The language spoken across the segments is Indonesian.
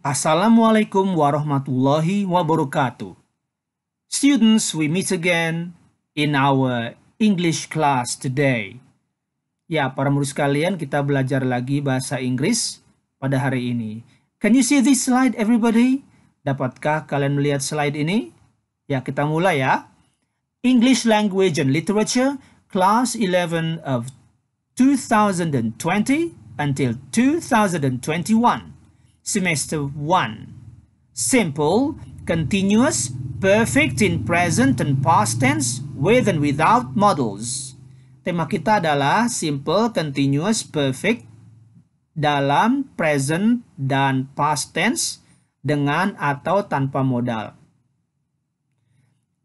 Assalamualaikum warahmatullahi wabarakatuh. Students, we meet again in our English class today. Ya, para murid sekalian, kita belajar lagi bahasa Inggris pada hari ini. Can you see this slide, everybody? Dapatkah kalian melihat slide ini? Ya, kita mulai ya. English Language and Literature, Class 11 of 2020 until 2021. Semester 1. Simple, continuous, perfect in present and past tense, with and without modals. Tema kita adalah simple, continuous, perfect dalam present dan past tense dengan atau tanpa modal.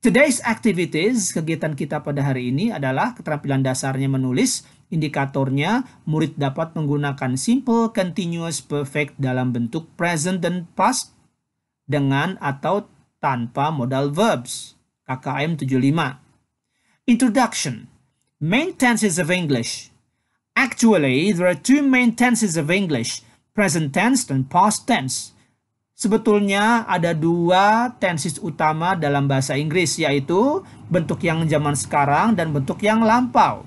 Today's activities, kegiatan kita pada hari ini adalah keterampilan dasarnya menulis. Indikatornya, murid dapat menggunakan simple, continuous, perfect dalam bentuk present dan past dengan atau tanpa modal verbs. KKM 75. Introduction. Main tenses of English. Actually, there are two main tenses of English, present tense dan past tense. Sebetulnya ada dua tenses utama dalam bahasa Inggris, yaitu bentuk yang zaman sekarang dan bentuk yang lampau.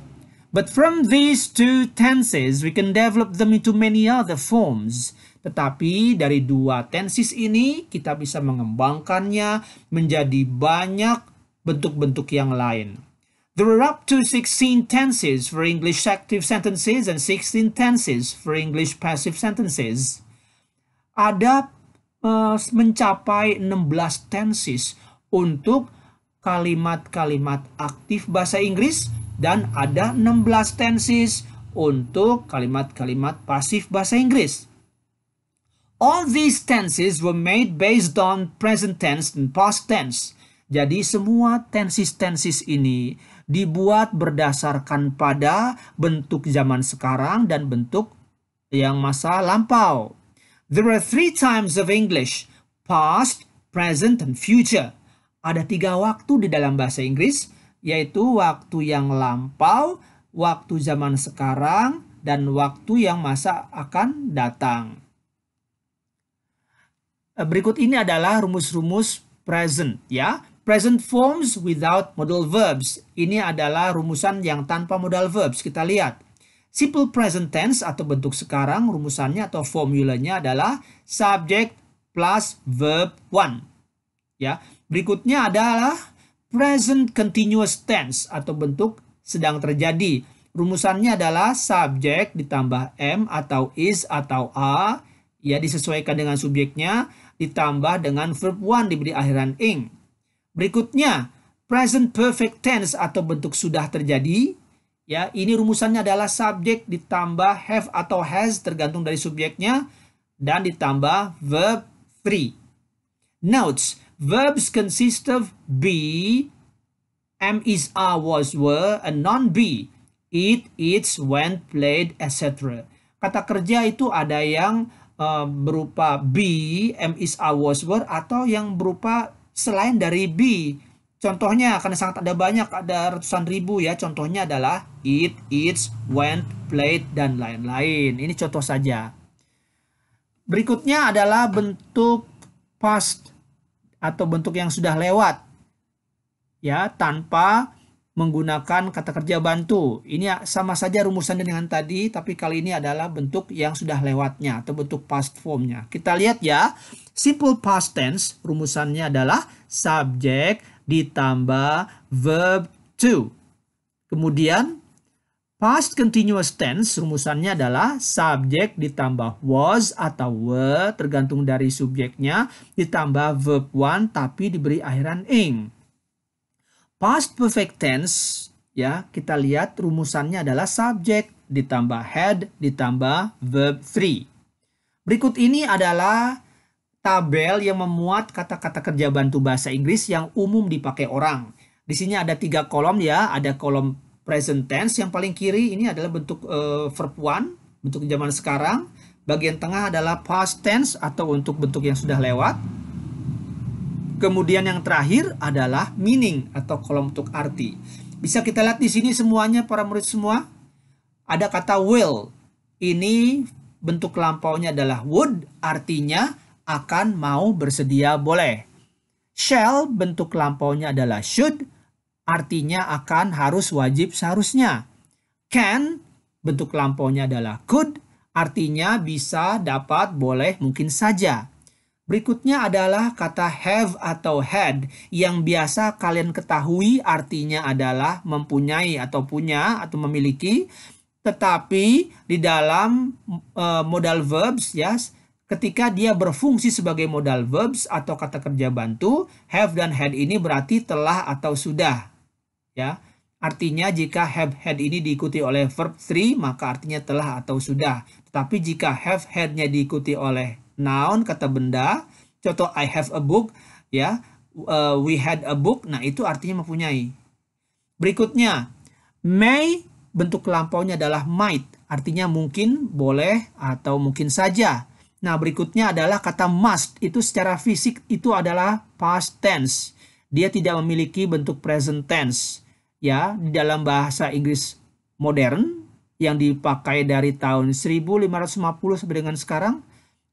But from these two tenses, we can develop them into many other forms. Tetapi dari dua tenses ini, kita bisa mengembangkannya menjadi banyak bentuk-bentuk yang lain. There are up to 16 tenses for English active sentences and 16 tenses for English passive sentences. Ada mencapai 16 tenses untuk kalimat-kalimat aktif bahasa Inggris dan ada 16 tenses untuk kalimat-kalimat pasif bahasa Inggris. All these tenses were made based on present tense and past tense. Jadi semua tenses-tenses ini dibuat berdasarkan pada bentuk zaman sekarang dan bentuk yang masa lampau. There are three times of English, past, present, and future. Ada tiga waktu di dalam bahasa Inggris, yaitu waktu yang lampau, waktu zaman sekarang, dan waktu yang masa akan datang. Berikut ini adalah rumus-rumus present, ya. Present forms without modal verbs. Ini adalah rumusan yang tanpa modal verbs. Kita lihat. Simple present tense atau bentuk sekarang, rumusannya atau formulanya adalah subject plus verb 1. Ya. Berikutnya adalah present continuous tense atau bentuk sedang terjadi. Rumusannya adalah subject ditambah am atau is atau are, ya disesuaikan dengan subjeknya, ditambah dengan verb 1 diberi akhiran ing. Berikutnya, present perfect tense atau bentuk sudah terjadi. Ya, ini rumusannya adalah subjek ditambah have atau has tergantung dari subjeknya dan ditambah verb 3. Notes, verbs consist of be, am, is, are, was, were, and non-be, eat, eats, went, played, etc. Kata kerja itu ada yang berupa be, am, is, are, was, were, atau yang berupa selain dari be. Contohnya, karena sangat ada banyak, ada ratusan ribu ya. Contohnya adalah eat, eats, went, played, dan lain-lain. Ini contoh saja. Berikutnya adalah bentuk past atau bentuk yang sudah lewat. Ya, tanpa menggunakan kata kerja bantu. Ini sama saja rumusannya dengan tadi, tapi kali ini adalah bentuk yang sudah lewatnya atau bentuk past formnya. Kita lihat ya. Simple past tense rumusannya adalah subject ditambah verb 2. Kemudian past continuous tense rumusannya adalah subject ditambah was atau were tergantung dari subjeknya ditambah verb 1 tapi diberi akhiran ing. Past perfect tense ya kita lihat rumusannya adalah subject ditambah had ditambah verb 3. Berikut ini adalah tabel yang memuat kata-kata kerja bantu bahasa Inggris yang umum dipakai orang. Di sini ada 3 kolom ya. Ada kolom present tense yang paling kiri ini adalah bentuk verb 1, bentuk zaman sekarang. Bagian tengah adalah past tense atau untuk bentuk yang sudah lewat. Kemudian yang terakhir adalah meaning atau kolom untuk arti. Bisa kita lihat di sini semuanya para murid semua. Ada kata will. Ini bentuk lampaunya adalah would, artinya akan, mau, bersedia, boleh. Shall bentuk lampaunya adalah should, artinya akan, harus, wajib, seharusnya. Can bentuk lampaunya adalah could, artinya bisa, dapat, boleh, mungkin saja. Berikutnya adalah kata have atau had yang biasa kalian ketahui artinya adalah mempunyai atau punya atau memiliki. Tetapi di dalam modal verbs ya, ketika dia berfungsi sebagai modal verbs atau kata kerja bantu, have dan had ini berarti telah atau sudah. Ya. Artinya jika have had ini diikuti oleh verb 3 maka artinya telah atau sudah. Tetapi jika have had-nya diikuti oleh noun kata benda, contoh I have a book ya, we had a book, nah itu artinya mempunyai. Berikutnya may bentuk lampaunya adalah might, artinya mungkin, boleh, atau mungkin saja. Nah berikutnya adalah kata must, itu secara fisik itu adalah past tense, dia tidak memiliki bentuk present tense ya. Di dalam bahasa Inggris modern yang dipakai dari tahun 1550 sampai dengan sekarang,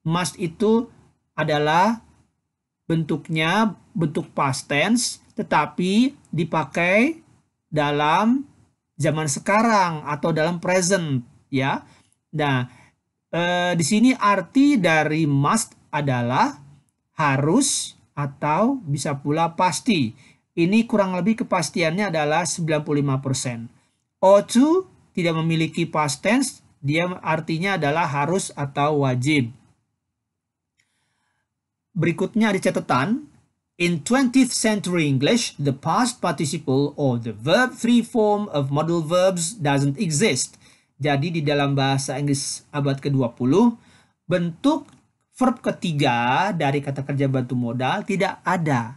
must itu adalah bentuknya bentuk past tense tetapi dipakai dalam zaman sekarang atau dalam present ya. Nah, di sini arti dari must adalah harus atau bisa pula pasti. Ini kurang lebih kepastiannya adalah 95%. Ought to tidak memiliki past tense, dia artinya adalah harus atau wajib. Berikutnya ada catatan. In 20th century English, the past participle or the verb 3 form of modal verbs doesn't exist. Jadi di dalam bahasa Inggris abad ke-20, bentuk verb ketiga dari kata kerja bantu modal tidak ada.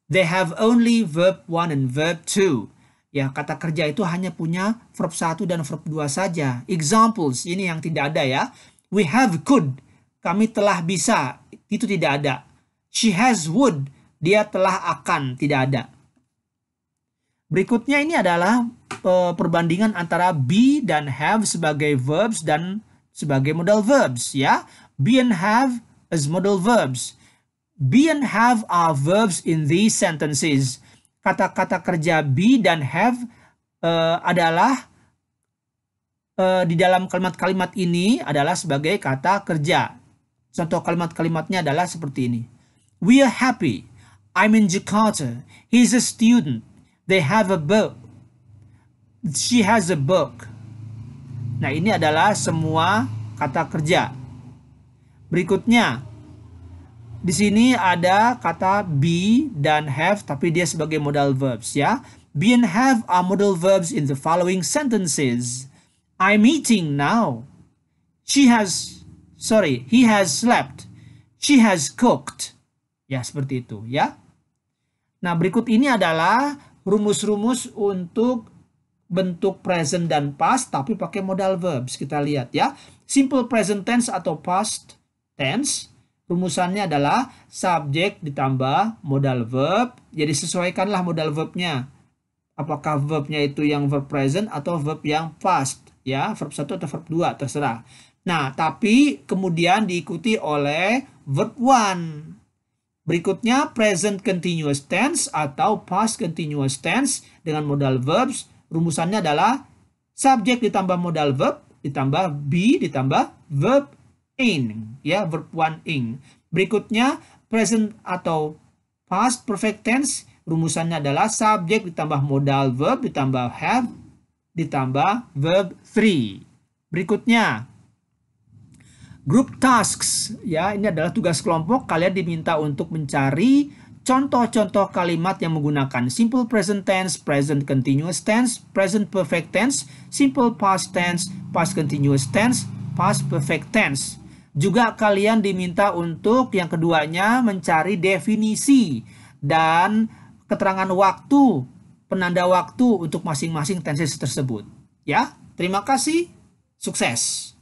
They have only verb 1 and verb 2. Ya, kata kerja itu hanya punya verb 1 dan verb 2 saja. Examples, ini yang tidak ada ya. We have could, kami telah bisa, itu tidak ada. She has would, dia telah akan, tidak ada. Berikutnya ini adalah perbandingan antara be dan have sebagai verbs dan sebagai modal verbs ya. Be and have as modal verbs. Be and have are verbs in these sentences. Kata-kata kerja be dan have adalah di dalam kalimat-kalimat ini adalah sebagai kata kerja. Contoh kalimat-kalimatnya adalah seperti ini. We are happy. I'm in Jakarta. He's a student. They have a book. She has a book. Nah, ini adalah semua kata kerja. Berikutnya, di sini ada kata be dan have, tapi dia sebagai modal verbs ya. Be and have are modal verbs in the following sentences. I'm eating now. He has slept. She has cooked. Ya, seperti itu ya. Nah, berikut ini adalah rumus-rumus untuk bentuk present dan past tapi pakai modal verbs. Kita lihat ya. Simple present tense atau past tense, rumusannya adalah subjek ditambah modal verb. Jadi sesuaikanlah modal verbnya. Apakah verbnya itu yang verb present atau verb yang past ya, verb 1 atau verb 2 terserah. Nah, tapi kemudian diikuti oleh verb 1. Berikutnya present continuous tense atau past continuous tense dengan modal verbs. Rumusannya adalah subjek ditambah modal verb ditambah be ditambah verb in ya, verb 1 in. Berikutnya present atau past perfect tense, rumusannya adalah subjek ditambah modal verb ditambah have ditambah verb 3. Berikutnya group tasks ya, ini adalah tugas kelompok. Kalian diminta untuk mencari contoh-contoh kalimat yang menggunakan simple present tense, present continuous tense, present perfect tense, simple past tense, past continuous tense, past perfect tense. Juga kalian diminta untuk yang keduanya mencari definisi dan keterangan waktu, penanda waktu untuk masing-masing tenses tersebut. Ya, terima kasih. Sukses.